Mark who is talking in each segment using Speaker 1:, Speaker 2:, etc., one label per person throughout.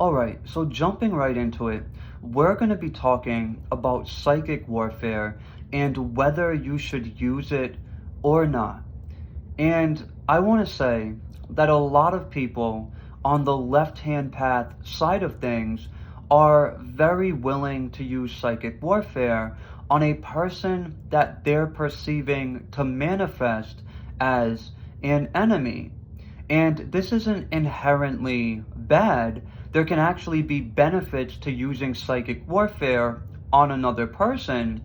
Speaker 1: Alright, so jumping right into it, we're going to be talking about psychic warfare and whether you should use it or not. And I want to say that a lot of people on the left-hand path side of things are very willing to use psychic warfare on a person that they're perceiving to manifest as an enemy. And this isn't inherently bad. There can actually be benefits to using psychic warfare on another person,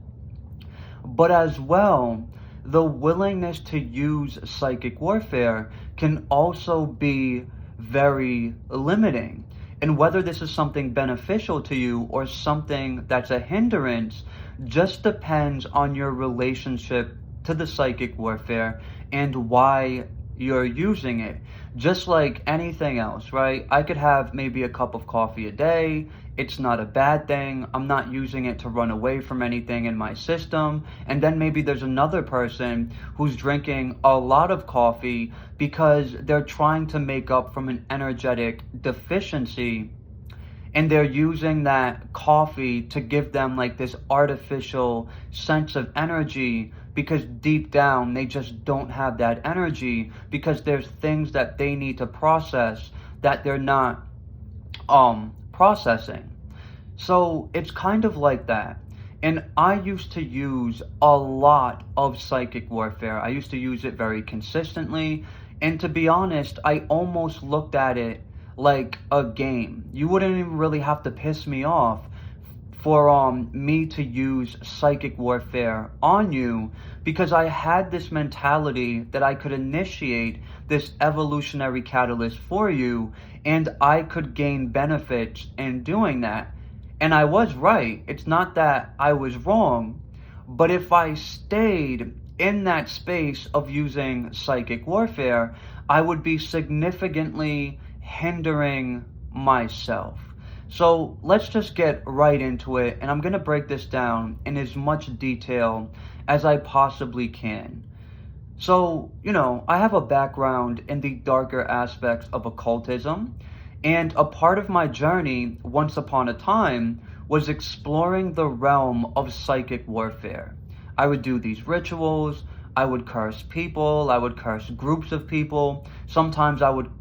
Speaker 1: but as well, the willingness to use psychic warfare can also be very limiting. And whether this is something beneficial to you or something that's a hindrance just depends on your relationship to the psychic warfare and why you're using it. Just like anything else, right? I could have maybe a cup of coffee a day. It's not a bad thing. I'm not using it to run away from anything in my system. And then maybe there's another person who's drinking a lot of coffee because they're trying to make up from an energetic deficiency, and they're using that coffee to give them like this artificial sense of energy because deep down they just don't have that energy because there's things that they need to process that they're not processing. So it's kind of like that. And I used to use a lot of psychic warfare. I used to use it very consistently. And to be honest, I almost looked at it like a game. You wouldn't even really have to piss me off for me to use psychic warfare on you, because I had this mentality that I could initiate this evolutionary catalyst for you and I could gain benefits in doing that. And I was right. It's not that I was wrong, but if I stayed in that space of using psychic warfare, I would be significantly hindering myself. So let's just get right into it, and I'm going to break this down in as much detail as I possibly can. So, I have a background in the darker aspects of occultism, and a part of my journey once upon a time was exploring the realm of psychic warfare. I would do these rituals, I would curse people, I would curse groups of people. Sometimes I would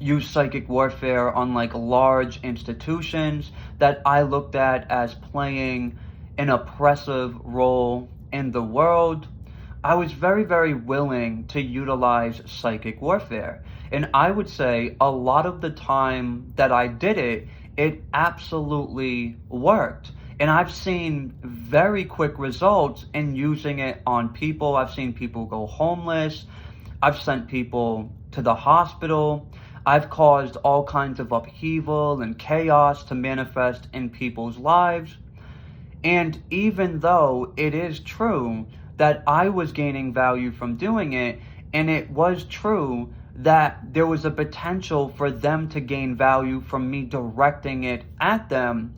Speaker 1: use psychic warfare on like large institutions that I looked at as playing an oppressive role in the world. I was very, very willing to utilize psychic warfare. And I would say a lot of the time that I did it, it absolutely worked. And I've seen very quick results in using it on people. I've seen people go homeless. I've sent people to the hospital. I've caused all kinds of upheaval and chaos to manifest in people's lives. And even though it is true that I was gaining value from doing it, and it was true that there was a potential for them to gain value from me directing it at them,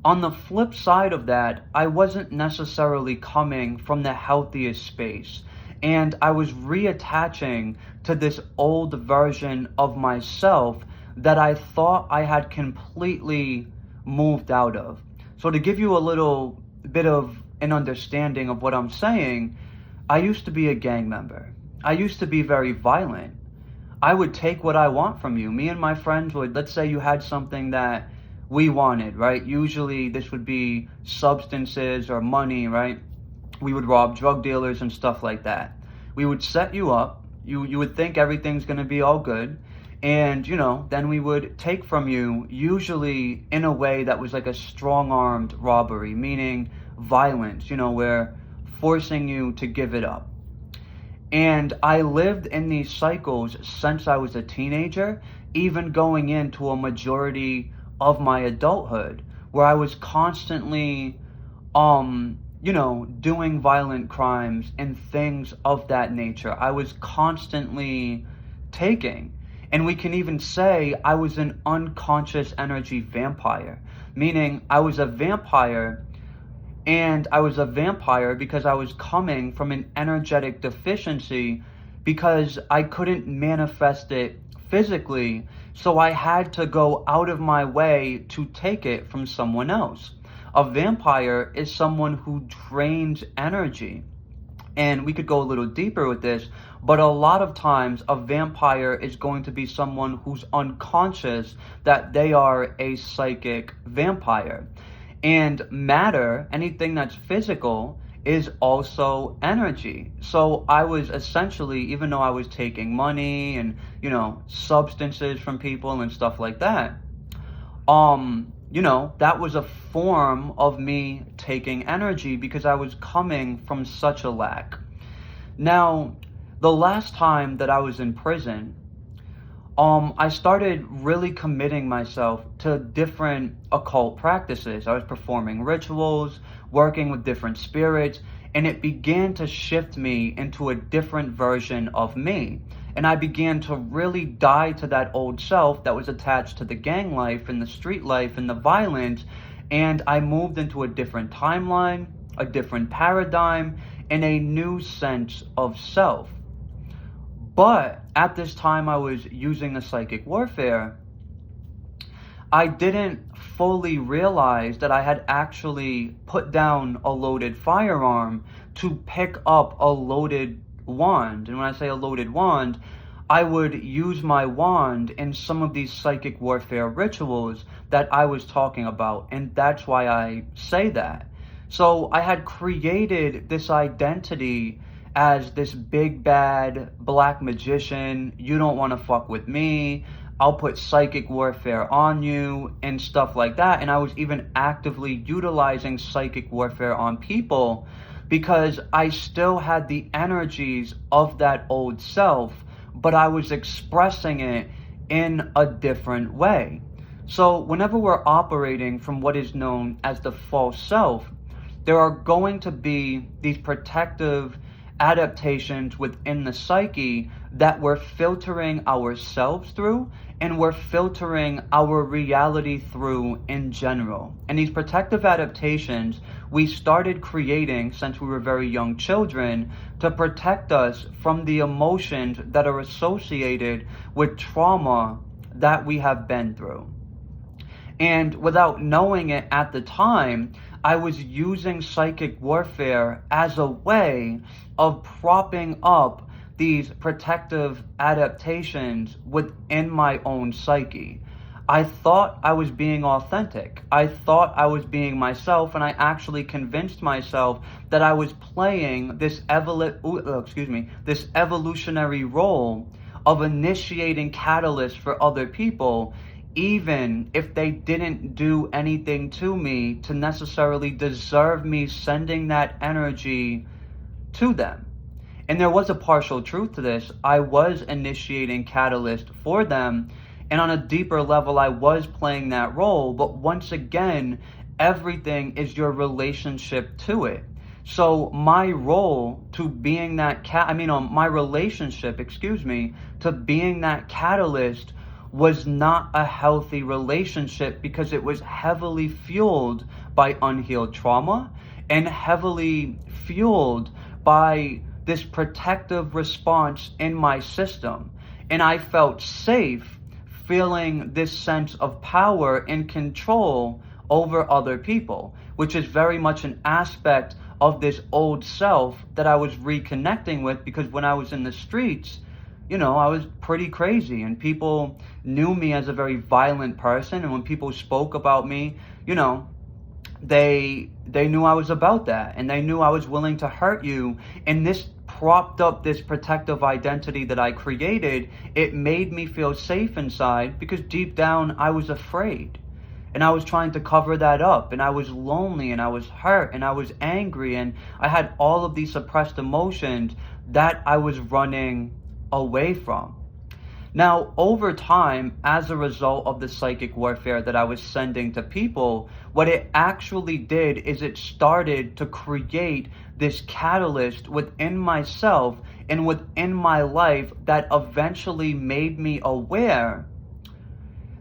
Speaker 1: on the flip side of that, I wasn't necessarily coming from the healthiest space. And I was reattaching to this old version of myself that I thought I had completely moved out of. So to give you a little bit of an understanding of what I'm saying, I used to be a gang member. I used to be very violent. I would take what I want from you. Me and my friends would, let's say you had something that we wanted, right? Usually this would be substances or money, right? We would rob drug dealers and stuff like that. We would set you up. You would think everything's going to be all good. And, then we would take from you, usually in a way that was like a strong-armed robbery, meaning violence, we're forcing you to give it up. And I lived in these cycles since I was a teenager, even going into a majority of my adulthood, where I was constantly doing violent crimes and things of that nature. I was constantly taking. And we can even say I was an unconscious energy vampire, meaning I was a vampire, and I was a vampire because I was coming from an energetic deficiency because I couldn't manifest it physically, so I had to go out of my way to take it from someone else. A vampire is someone who drains energy. And we could go a little deeper with this, but a lot of times a vampire is going to be someone who's unconscious that they are a psychic vampire. And matter, anything that's physical, is also energy. So I was essentially, even though I was taking money and, substances from people and stuff like that, that was a form of me taking energy because I was coming from such a lack. Now, the last time that I was in prison, I started really committing myself to different occult practices. I was performing rituals, working with different spirits, and it began to shift me into a different version of me. And I began to really die to that old self that was attached to the gang life and the street life and the violence. And I moved into a different timeline, a different paradigm, and a new sense of self. But at this time I was using the psychic warfare, I didn't fully realize that I had actually put down a loaded firearm to pick up a loaded wand. And when I say a loaded wand, I would use my wand in some of these psychic warfare rituals that I was talking about. And that's why I say that. So I had created this identity as this big bad black magician. You don't want to fuck with me. I'll put psychic warfare on you and stuff like that. And I was even actively utilizing psychic warfare on people because I still had the energies of that old self, but I was expressing it in a different way. So whenever we're operating from what is known as the false self, there are going to be these protective adaptations within the psyche that we're filtering ourselves through and we're filtering our reality through in general. And these protective adaptations we started creating since we were very young children to protect us from the emotions that are associated with trauma that we have been through. And without knowing it at the time, I was using psychic warfare as a way of propping up these protective adaptations within my own psyche. I thought I was being authentic. I thought I was being myself, and I actually convinced myself that I was playing this this evolutionary role of initiating catalysts for other people, even if they didn't do anything to me to necessarily deserve me sending that energy to them. And there was a partial truth to this. I was initiating catalyst for them, and on a deeper level, I was playing that role. But once again, everything is your relationship to it. So my role to being that my relationship, to being that catalyst was not a healthy relationship because it was heavily fueled by unhealed trauma and heavily fueled by this protective response in my system. And I felt safe feeling this sense of power and control over other people, which is very much an aspect of this old self that I was reconnecting with, because when I was in the streets, I was pretty crazy and people knew me as a very violent person. And when people spoke about me, they knew I was about that, and they knew I was willing to hurt you. And this propped up this protective identity that I created. It made me feel safe inside because deep down I was afraid. And I was trying to cover that up, and I was lonely, and I was hurt, and I was angry, and I had all of these suppressed emotions that I was running away from. Now, over time, as a result of the psychic warfare that I was sending to people, what it actually did is it started to create this catalyst within myself and within my life that eventually made me aware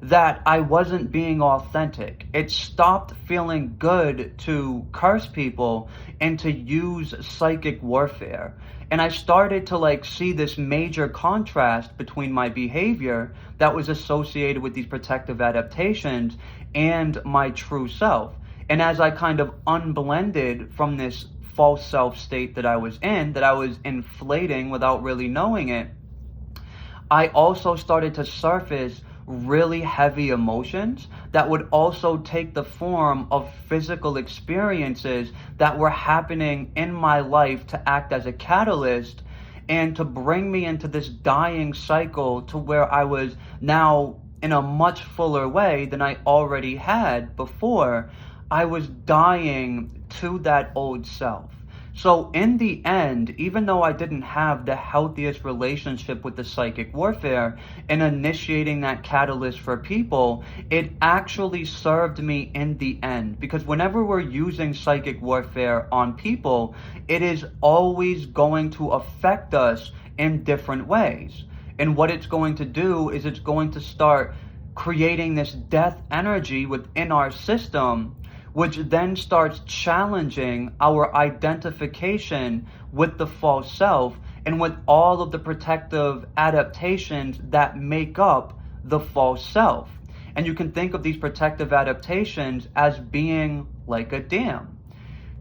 Speaker 1: that I wasn't being authentic. It stopped feeling good to curse people and to use psychic warfare. And I started to like see this major contrast between my behavior that was associated with these protective adaptations and my true self. And as I kind of unblended from this false self state that I was in, that I was inflating without really knowing it, I also started to surface really heavy emotions that would also take the form of physical experiences that were happening in my life to act as a catalyst and to bring me into this dying cycle to where I was now in a much fuller way than I already had before. I was dying to that old self. So in the end, even though I didn't have the healthiest relationship with the psychic warfare and initiating that catalyst for people, it actually served me in the end. Because whenever we're using psychic warfare on people, it is always going to affect us in different ways. And what it's going to do is it's going to start creating this death energy within our system, which then starts challenging our identification with the false self and with all of the protective adaptations that make up the false self. And you can think of these protective adaptations as being like a dam.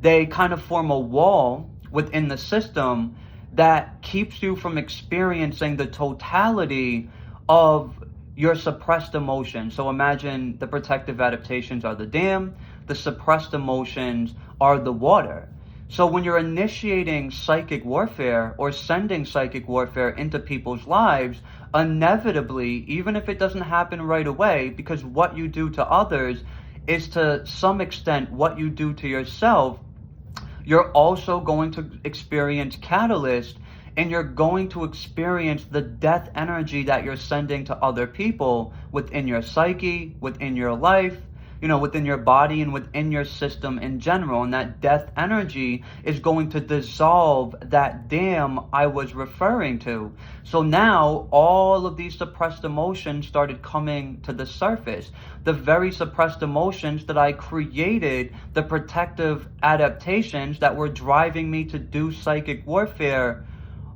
Speaker 1: They kind of form a wall within the system that keeps you from experiencing the totality of your suppressed emotions. So imagine the protective adaptations are the dam, the suppressed emotions are the water. So when you're initiating psychic warfare or sending psychic warfare into people's lives, inevitably, even if it doesn't happen right away, because what you do to others is to some extent what you do to yourself, you're also going to experience catalyst, and you're going to experience the death energy that you're sending to other people within your psyche, within your life, within your body and within your system in general. And that death energy is going to dissolve that dam I was referring to. So now all of these suppressed emotions started coming to the surface. The very suppressed emotions that I created, the protective adaptations that were driving me to do psychic warfare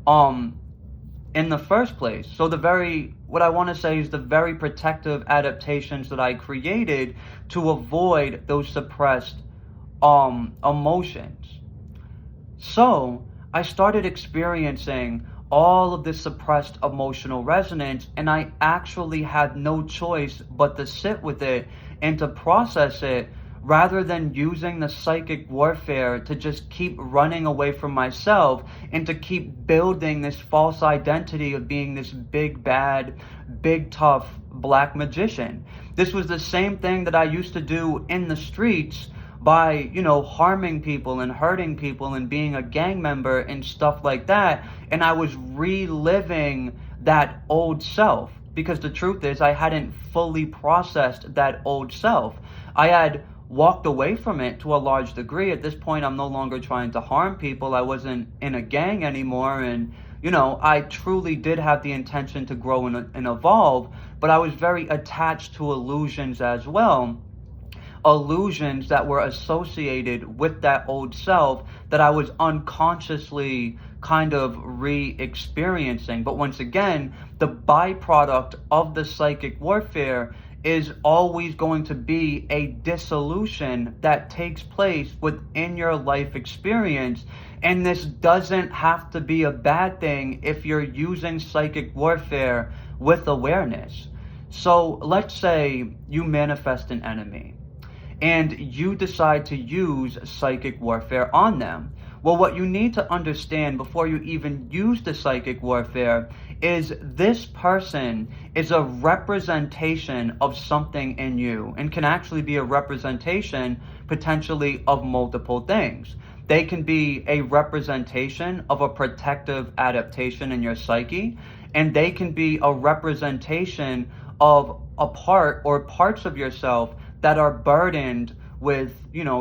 Speaker 1: in the first place. So what I want to say is the very protective adaptations that I created to avoid those suppressed emotions. So I started experiencing all of this suppressed emotional resonance, and I actually had no choice but to sit with it and to process it, rather than using the psychic warfare to just keep running away from myself and to keep building this false identity of being this big, bad, big, tough black magician. This was the same thing that I used to do in the streets by, harming people and hurting people and being a gang member and stuff like that. And I was reliving that old self, because the truth is I hadn't fully processed that old self. I had walked away from it to a large degree. At this point, I'm no longer trying to harm people. I wasn't in a gang anymore. And, I truly did have the intention to grow and evolve, but I was very attached to illusions as well. Illusions that were associated with that old self that I was unconsciously kind of re-experiencing. But once again, the byproduct of the psychic warfare is always going to be a dissolution that takes place within your life experience. And this doesn't have to be a bad thing if you're using psychic warfare with awareness. So let's say you manifest an enemy and you decide to use psychic warfare on them. Well, what you need to understand before you even use the psychic warfare is this person is a representation of something in you, and can actually be a representation potentially of multiple things. They can be a representation of a protective adaptation in your psyche, and they can be a representation of a part or parts of yourself that are burdened with,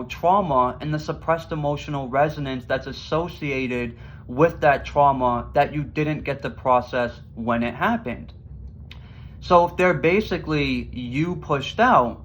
Speaker 1: trauma and the suppressed emotional resonance that's associated with that trauma that you didn't get to process when it happened. So if they're basically you pushed out,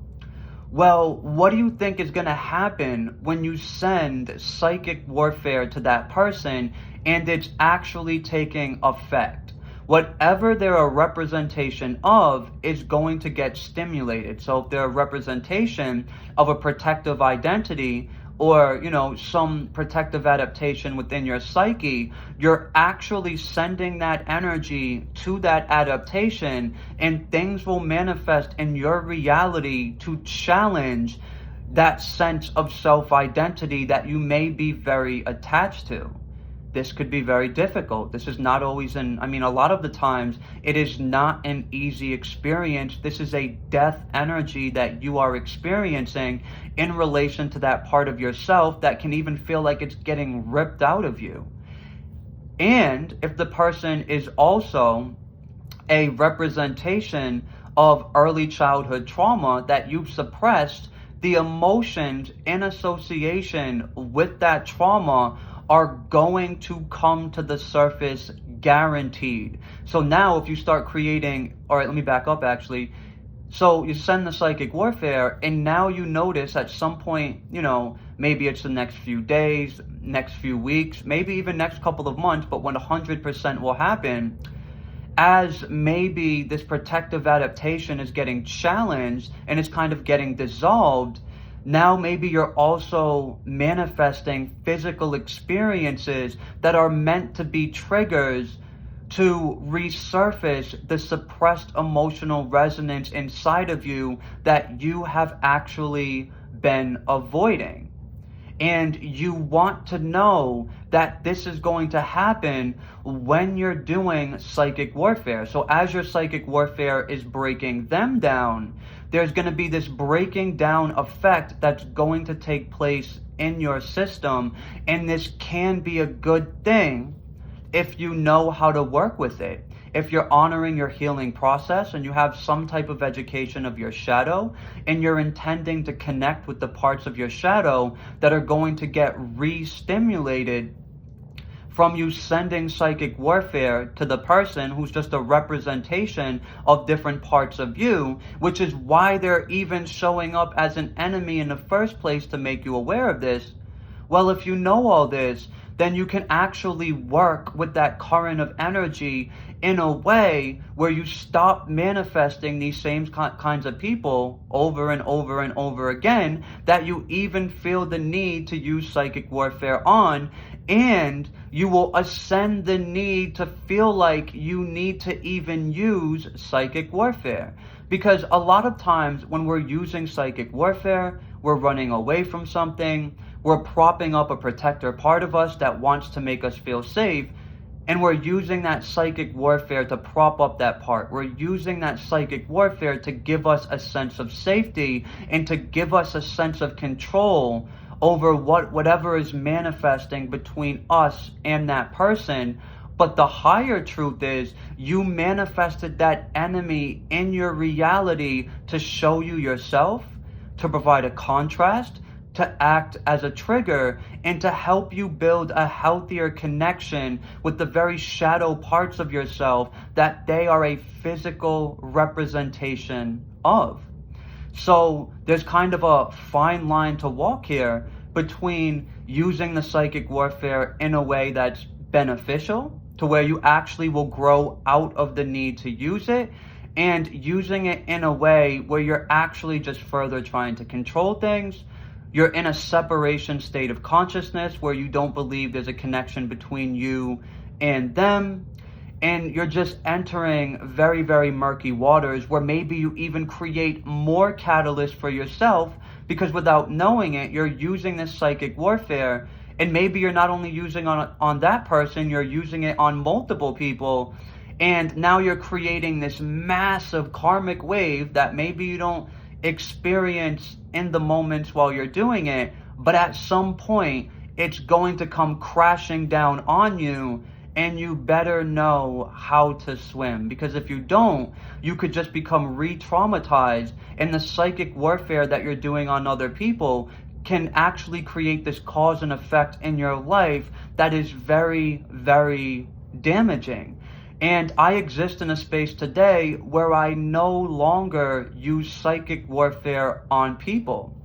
Speaker 1: well, what do you think is going to happen when you send psychic warfare to that person and it's actually taking effect? Whatever they're a representation of is going to get stimulated. So if they're a representation of a protective identity, or some protective adaptation within your psyche, you're actually sending that energy to that adaptation, and things will manifest in your reality to challenge that sense of self-identity that you may be very attached to. This could be very difficult. This is not always a lot of the times, it is not an easy experience. This is a death energy that you are experiencing in relation to that part of yourself that can even feel like it's getting ripped out of you. And if the person is also a representation of early childhood trauma that you've suppressed, the emotions in association with that trauma are going to come to the surface, guaranteed. So now if you start creating, all right, let me back up actually. So you send the psychic warfare, and now you notice at some point, maybe it's the next few days, next few weeks, maybe even next couple of months, but when 100% will happen, as maybe this protective adaptation is getting challenged and it's kind of getting dissolved, now maybe you're also manifesting physical experiences that are meant to be triggers to resurface the suppressed emotional resonance inside of you that you have actually been avoiding. And you want to know that this is going to happen when you're doing psychic warfare. So as your psychic warfare is breaking them down, there's going to be this breaking down effect that's going to take place in your system. And this can be a good thing if you know how to work with it. If you're honoring your healing process and you have some type of education of your shadow, and you're intending to connect with the parts of your shadow that are going to get re-stimulated from you sending psychic warfare to the person who's just a representation of different parts of you, which is why they're even showing up as an enemy in the first place, to make you aware of this. Well, if you know all this, then you can actually work with that current of energy in a way where you stop manifesting these same kinds of people over and over and over again, that you even feel the need to use psychic warfare on, and you will ascend the need to feel like you need to even use psychic warfare. Because a lot of times when we're using psychic warfare, we're running away from something, we're propping up a protector part of us that wants to make us feel safe, and we're using that psychic warfare to prop up that part. We're using that psychic warfare to give us a sense of safety and to give us a sense of control over whatever is manifesting between us and that person. But the higher truth is, you manifested that enemy in your reality to show you yourself, to provide a contrast, to act as a trigger, and to help you build a healthier connection with the very shadow parts of yourself that they are a physical representation of. So there's kind of a fine line to walk here between using the psychic warfare in a way that's beneficial, to where you actually will grow out of the need to use it, and using it in a way where you're actually just further trying to control things. You're in a separation state of consciousness where you don't believe there's a connection between you and them. And you're just entering very, very murky waters where maybe you even create more catalyst for yourself, because without knowing it, you're using this psychic warfare. And maybe you're not only using on that person, you're using it on multiple people. And now you're creating this massive karmic wave that maybe you don't experience in the moments while you're doing it, but at some point it's going to come crashing down on you, and you better know how to swim, because if you don't, you could just become re-traumatized, and the psychic warfare that you're doing on other people can actually create this cause and effect in your life that is very, very damaging. And I exist in a space today where I no longer use psychic warfare on people.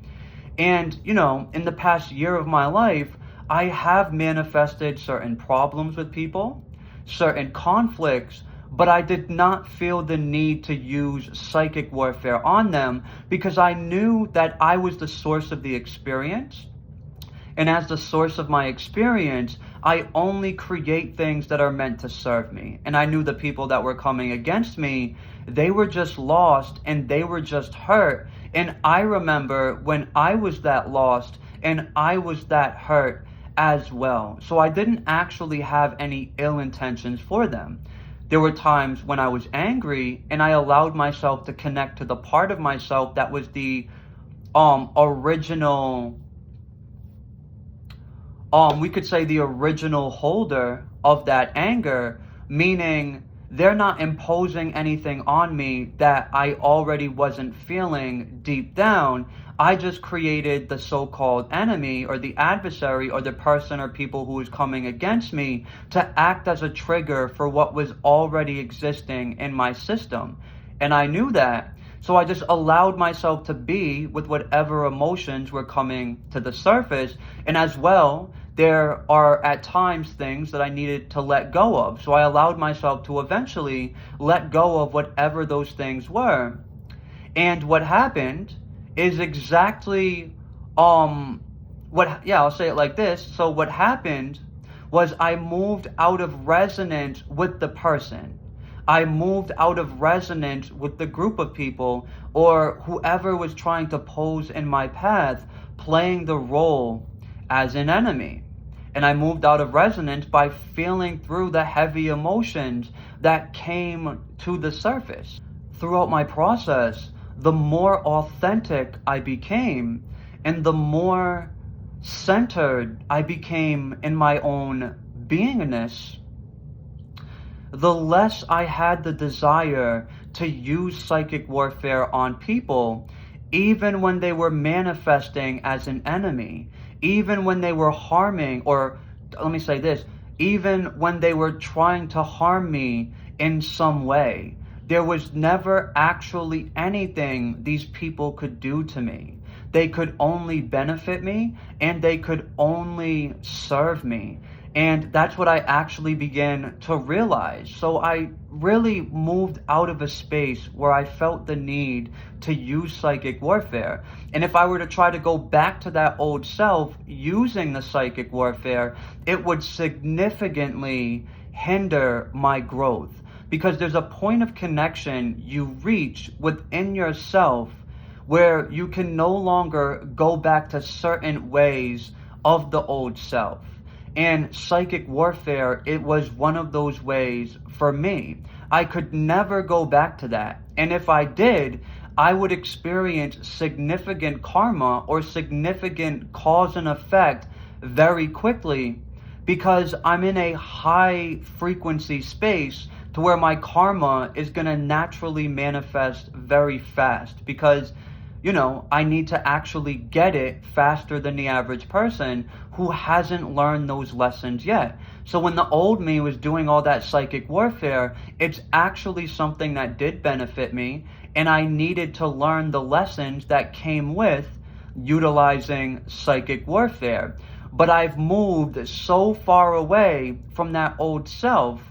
Speaker 1: And, in the past year of my life, I have manifested certain problems with people, certain conflicts, but I did not feel the need to use psychic warfare on them because I knew that I was the source of the experience. And as the source of my experience, I only create things that are meant to serve me. And I knew the people that were coming against me, they were just lost and they were just hurt. And I remember when I was that lost and I was that hurt as well. So I didn't actually have any ill intentions for them. There were times when I was angry and I allowed myself to connect to the part of myself that was the original, we could say the original holder of that anger, meaning they're not imposing anything on me that I already wasn't feeling deep down. I just created the so-called enemy or the adversary or the person or people who was coming against me to act as a trigger for what was already existing in my system. And I knew that. So I just allowed myself to be with whatever emotions were coming to the surface. And as well, there are at times things that I needed to let go of. So I allowed myself to eventually let go of whatever those things were. And what happened is exactly I'll say it like this. So what happened was I moved out of resonance with the person. I moved out of resonance with the group of people or whoever was trying to pose in my path, playing the role as an enemy. And I moved out of resonance by feeling through the heavy emotions that came to the surface. Throughout my process, the more authentic I became and the more centered I became in my own beingness, the less I had the desire to use psychic warfare on people, even when they were manifesting as an enemy, even when they were harming, or let me say this, even when they were trying to harm me in some way. There was never actually anything these people could do to me. They could only benefit me and they could only serve me. And that's what I actually began to realize. So I really moved out of a space where I felt the need to use psychic warfare. And if I were to try to go back to that old self using the psychic warfare, it would significantly hinder my growth. Because there's a point of connection you reach within yourself where you can no longer go back to certain ways of the old self. And psychic warfare, it was one of those ways for me. I could never go back to that. And if I did, I would experience significant karma or significant cause and effect very quickly because I'm in a high frequency space to where my karma is going to naturally manifest very fast because I need to actually get it faster than the average person who hasn't learned those lessons yet. So when the old me was doing all that psychic warfare, it's actually something that did benefit me, and I needed to learn the lessons that came with utilizing psychic warfare. But I've moved so far away from that old self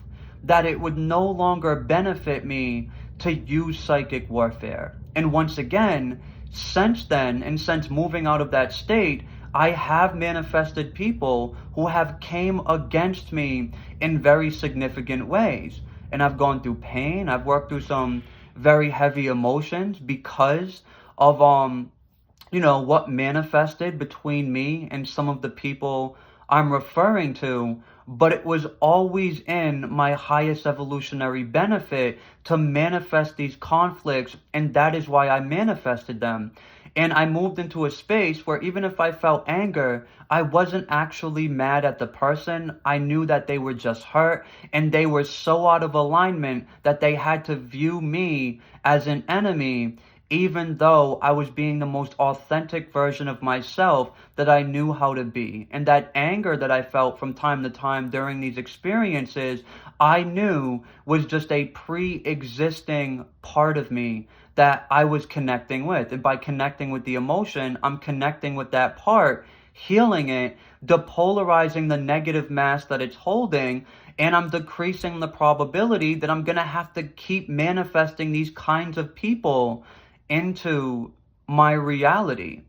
Speaker 1: that it would no longer benefit me to use psychic warfare. And once again, since then, and since moving out of that state, I have manifested people who have came against me in very significant ways. And I've gone through pain. I've worked through some very heavy emotions because of what manifested between me and some of the people I'm referring to, but it was always in my highest evolutionary benefit to manifest these conflicts, and that is why I manifested them. And I moved into a space where even if I felt anger, I wasn't actually mad at the person. I knew that they were just hurt, and they were so out of alignment that they had to view me as an enemy, even though I was being the most authentic version of myself that I knew how to be. And that anger that I felt from time to time during these experiences, I knew was just a pre-existing part of me that I was connecting with. And by connecting with the emotion, I'm connecting with that part, healing it, depolarizing the negative mass that it's holding, and I'm decreasing the probability that I'm going to have to keep manifesting these kinds of people into my reality.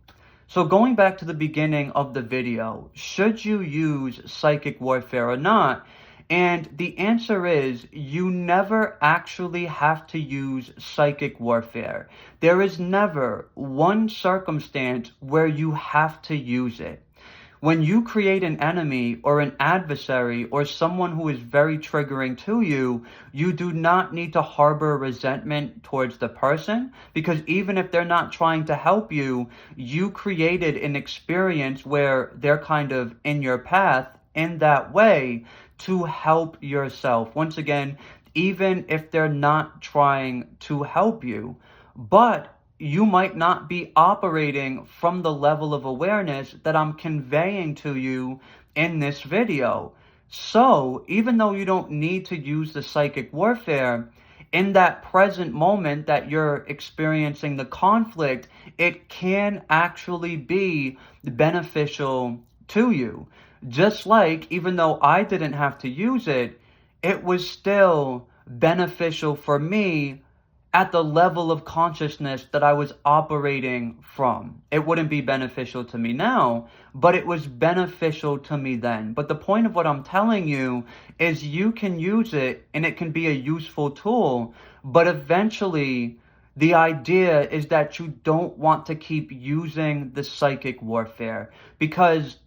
Speaker 1: So going back to the beginning of the video, should you use psychic warfare or not? And the answer is you never actually have to use psychic warfare. There is never one circumstance where you have to use it. When you create an enemy or an adversary or someone who is very triggering to you, you do not need to harbor resentment towards the person, because even if they're not trying to help you, you created an experience where they're kind of in your path in that way to help yourself. Once again, even if they're not trying to help you, but you might not be operating from the level of awareness that I'm conveying to you in this video. So, even though you don't need to use the psychic warfare, in that present moment that you're experiencing the conflict, it can actually be beneficial to you. Just like, even though I didn't have to use it, it was still beneficial for me at the level of consciousness that I was operating from. It wouldn't be beneficial to me now, but it was beneficial to me then. But the point of what I'm telling you is you can use it and it can be a useful tool, but eventually the idea is that you don't want to keep using the psychic warfare, because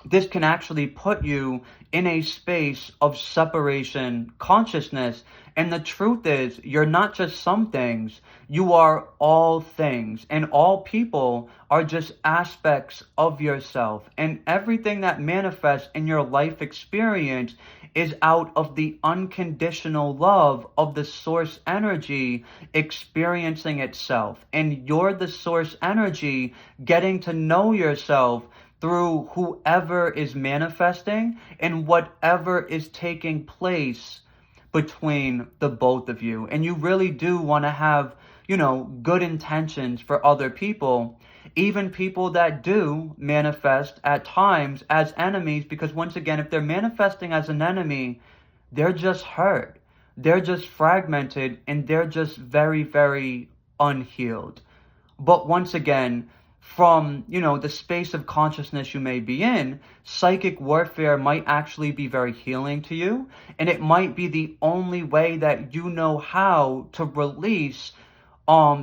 Speaker 1: this can actually put you in a space of separation consciousness. And the truth is, you're not just some things, you are all things. And all people are just aspects of yourself. And everything that manifests in your life experience is out of the unconditional love of the source energy experiencing itself. And you're the source energy getting to know yourself through whoever is manifesting and whatever is taking place between the both of you. And you really do want to have, good intentions for other people, even people that do manifest at times as enemies, because once again, if they're manifesting as an enemy, they're just hurt. They're just fragmented and they're just very, very unhealed. But once again, from, the space of consciousness you may be in, psychic warfare might actually be very healing to you. And it might be the only way that you know how to release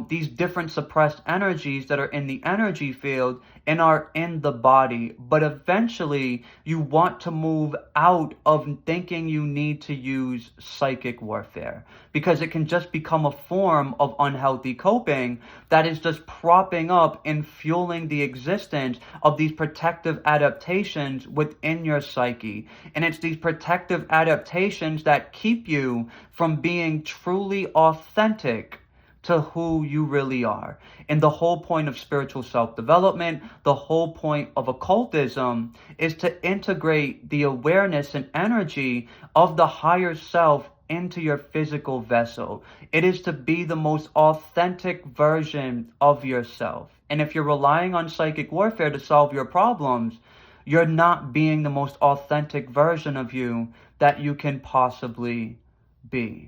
Speaker 1: these different suppressed energies that are in the energy field and are in the body. But eventually, you want to move out of thinking you need to use psychic warfare, because it can just become a form of unhealthy coping that is just propping up and fueling the existence of these protective adaptations within your psyche. And it's these protective adaptations that keep you from being truly authentic to who you really are. And the whole point of spiritual self-development, the whole point of occultism, is to integrate the awareness and energy of the higher self into your physical vessel. It is to be the most authentic version of yourself. And if you're relying on psychic warfare to solve your problems, you're not being the most authentic version of you that you can possibly be.